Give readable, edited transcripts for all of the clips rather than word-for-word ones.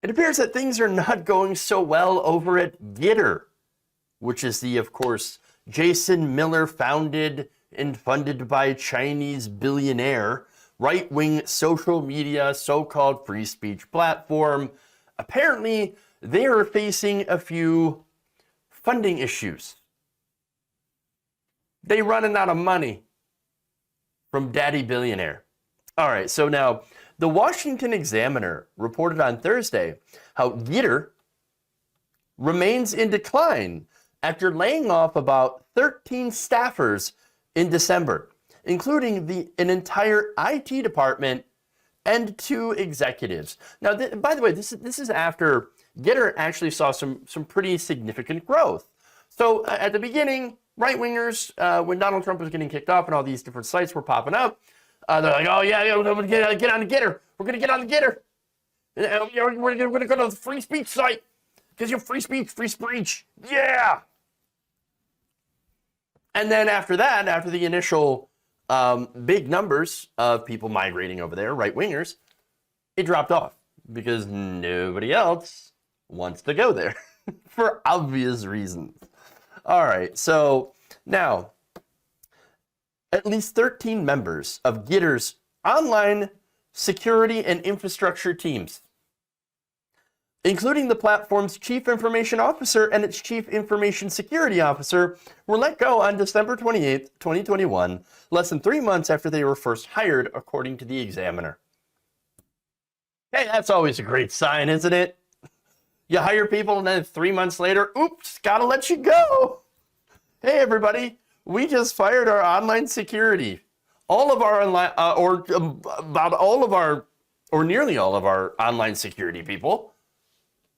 It appears that things are not going so well over at GETTR, which is the, of course, Jason Miller founded and funded by Chinese billionaire, right-wing social media, so-called free speech platform. Apparently, they are facing a few funding issues. They running out of money from Daddy Billionaire. All right, so now the Washington Examiner reported on Thursday how GETTR remains in decline after laying off about 13 staffers in December, including an entire IT department and 2 executives. Now, by the way, this is after GETTR actually saw some pretty significant growth. So at the beginning, right-wingers, when Donald Trump was getting kicked off and all these different sites were popping up, they're like, oh, yeah, we're going to get on the GETTR. We're going to get on the GETTR. We're going to go to the free speech site because you're free speech. Yeah. And then after that, after the initial big numbers of people migrating over there, right-wingers, it dropped off because nobody else wants to go there for obvious reasons. All right, so now, at least 13 members of GETTR's online security and infrastructure teams, including the platform's chief information officer and its chief information security officer, were let go on December 28th, 2021, less than 3 months after they were first hired, according to the Examiner. Hey, that's always a great sign, isn't it? You hire people and then 3 months later, oops, gotta let you go. Hey, everybody. We just fired our online security. All of our online, or nearly all of our online security people.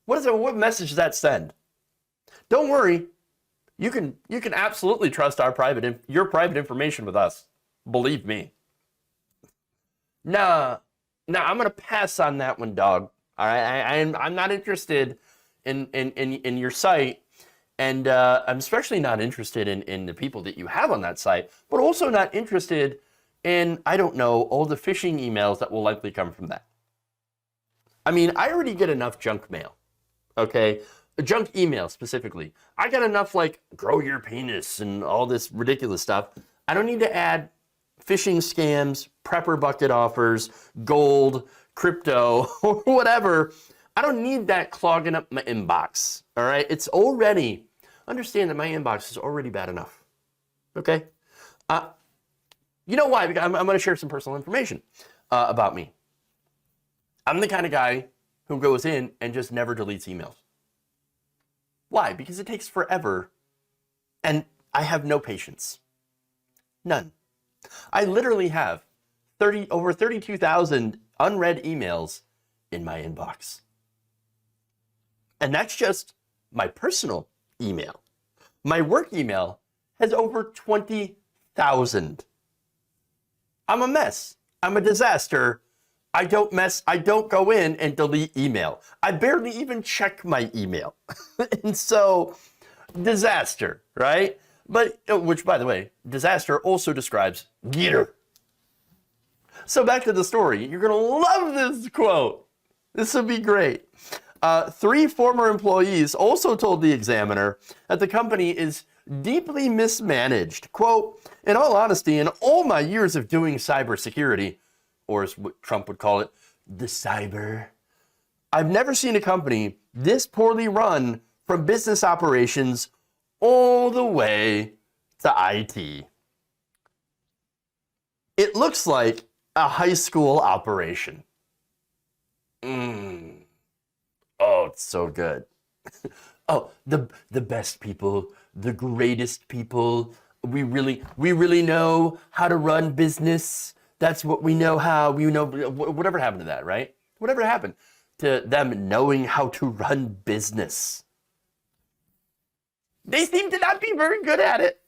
What message does that send? Don't worry, you can absolutely trust your private information with us. Believe me. Nah, I'm gonna pass on that one, dog. All right, I'm not interested in your site. And I'm especially not interested in the people that you have on that site, but also not interested in, I don't know, all the phishing emails that will likely come from that. I mean, I already get enough junk mail, okay? Junk email specifically. I got enough like grow your penis and all this ridiculous stuff. I don't need to add phishing scams, prepper bucket offers, gold, crypto, or whatever. I don't need that clogging up my inbox, all right? It's already... Understand that my inbox is already bad enough, okay? You know why? Because I'm going to share some personal information about me. I'm the kind of guy who goes in and just never deletes emails. Why? Because it takes forever, and I have no patience. None. I literally have over 32,000 unread emails in my inbox. And that's just my personal email. My work email has over 20,000. I'm a mess. I'm a disaster. I don't go in and delete email. I barely even check my email. And so, disaster, right? But, which by the way, disaster also describes GETTR. So back to the story. You're going to love this quote. This would be great. 3 former employees also told the Examiner that the company is deeply mismanaged. Quote, in all honesty, in all my years of doing cybersecurity, or as what Trump would call it, the cyber, I've never seen a company this poorly run from business operations all the way to IT. It looks like a high school operation. Oh, it's so good. Oh, the best people, the greatest people. We really know how to run business. That's what we know how. We know whatever happened to that, right? Whatever happened to them knowing how to run business? They seem to not be very good at it.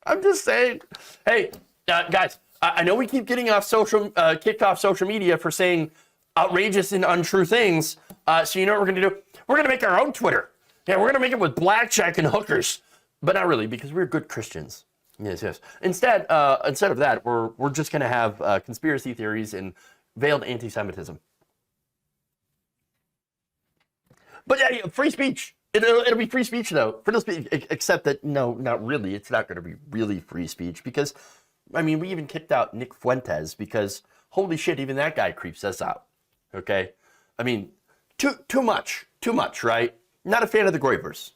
I'm just saying. Hey, guys, I know we keep getting kicked off social media for saying outrageous and untrue things. So you know what we're going to do? We're going to make our own Twitter. Yeah, we're going to make it with blackjack and hookers. But not really, because we're good Christians. Yes. Instead of that, we're just going to have conspiracy theories and veiled anti-Semitism. But yeah, free speech. It'll be free speech though, for those people, except that no, not really. It's not going to be really free speech because, I mean, we even kicked out Nick Fuentes because holy shit, even that guy creeps us out. Okay, I mean, too much, right? Not a fan of the Groivers.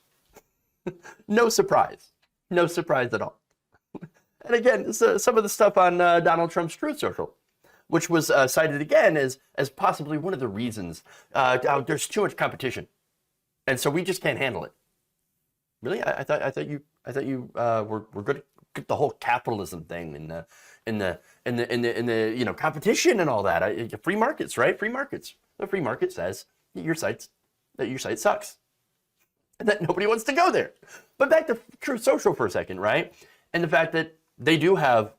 No surprise at all. And again, some of the stuff on Donald Trump's Truth Social, which was cited again as possibly one of the reasons there's too much competition. And so we just can't handle it. Really, I thought you were good at the whole capitalism thing and the competition and all that. Free markets, right? Free markets. The free market says that your site sucks and that nobody wants to go there. But back to Truth Social for a second, right? And the fact that they do have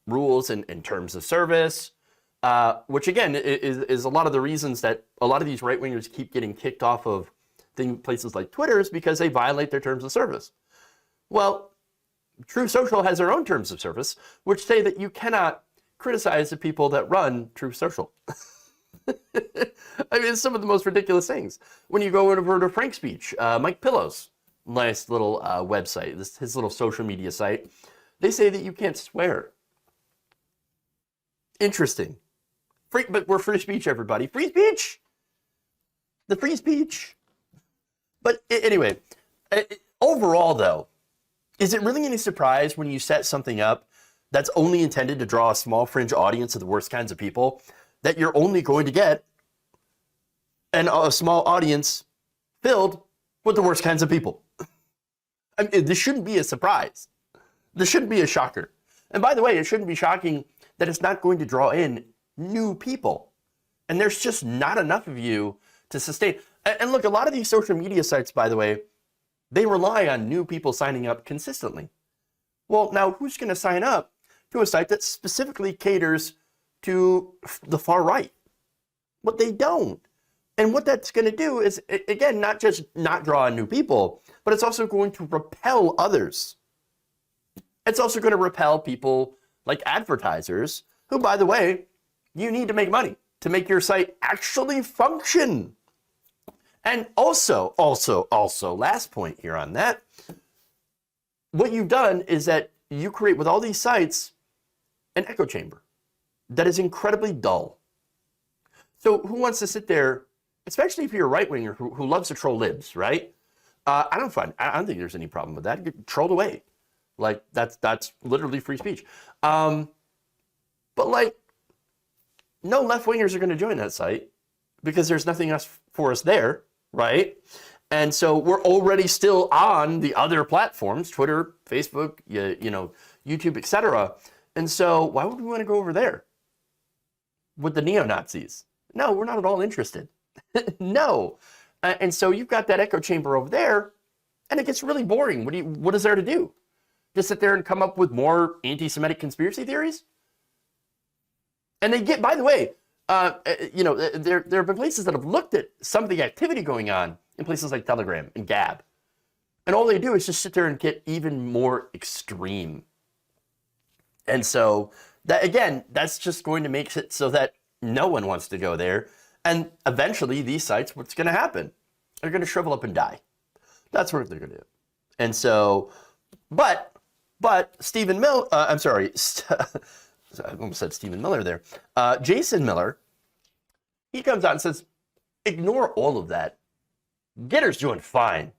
rules and terms of service, which again is a lot of the reasons that a lot of these right wingers keep getting kicked off of places like Twitter is because they violate their terms of service. Well, Truth Social has their own terms of service, which say that you cannot criticize the people that run Truth Social. I mean, it's some of the most ridiculous things. When you go over to Frank Speech, Mike Pillow's nice little website, his little social media site, they say that you can't swear. Interesting. But we're free speech, everybody. Free speech! The free speech. But anyway, overall though, is it really any surprise when you set something up that's only intended to draw a small fringe audience of the worst kinds of people that you're only going to get a small audience filled with the worst kinds of people? I mean, this shouldn't be a surprise. This shouldn't be a shocker. And by the way, it shouldn't be shocking that it's not going to draw in new people. And there's just not enough of you to sustain. And look, a lot of these social media sites, by the way, they rely on new people signing up consistently. Well, now who's going to sign up to a site that specifically caters to the far right? Well, they don't. And what that's going to do is, again, not just not draw in new people, but it's also going to repel others. It's also going to repel people like advertisers who, by the way, you need to make money to make your site actually function. And also, last point here on that, what you've done is that you create with all these sites an echo chamber that is incredibly dull. So who wants to sit there, especially if you're a right-winger who loves to troll libs, right? I don't think there's any problem with that. Get trolled away. Like, that's literally free speech. But like, no left-wingers are going to join that site because there's nothing else for us there, right? And so we're already still on the other platforms, Twitter, Facebook, YouTube, etc. And so why would we want to go over there with the neo-Nazis? No, we're not at all interested. No. And so you've got that echo chamber over there, and it gets really boring. What is there to do? Just sit there and come up with more anti-Semitic conspiracy theories? And they get, by the way, there have been places that have looked at some of the activity going on in places like Telegram and Gab. And all they do is just sit there and get even more extreme. And so, that again, that's just going to make it so that no one wants to go there. And eventually, these sites, what's going to happen? They're going to shrivel up and die. That's what they're going to do. And so, but Stephen Miller, I'm sorry, I almost said Stephen Miller there. Jason Miller, he comes out and says, ignore all of that. GETTR's doing fine.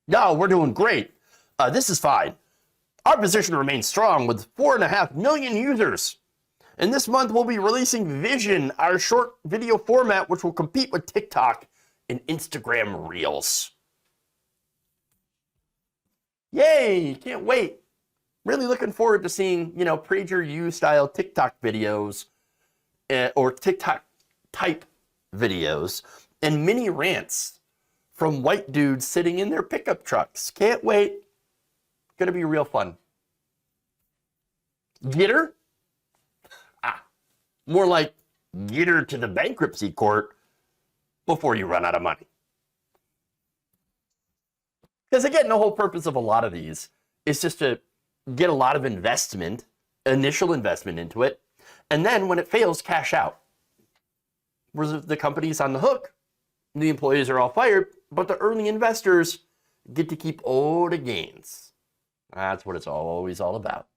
No, we're doing great. This is fine. Our position remains strong with 4.5 million users. And this month we'll be releasing Vision, our short video format, which will compete with TikTok and Instagram Reels. Yay, can't wait. Really looking forward to seeing, PragerU style TikTok videos or TikTok type videos and mini rants from white dudes sitting in their pickup trucks. Can't wait. Gonna be real fun. GETTR? More like GETTR to the bankruptcy court before you run out of money. Because again, the whole purpose of a lot of these is just to get a lot of initial investment into it, and then when it fails, cash out. Where the company's on the hook, the employees are all fired, but the early investors get to keep all the gains. That's what it's always all about.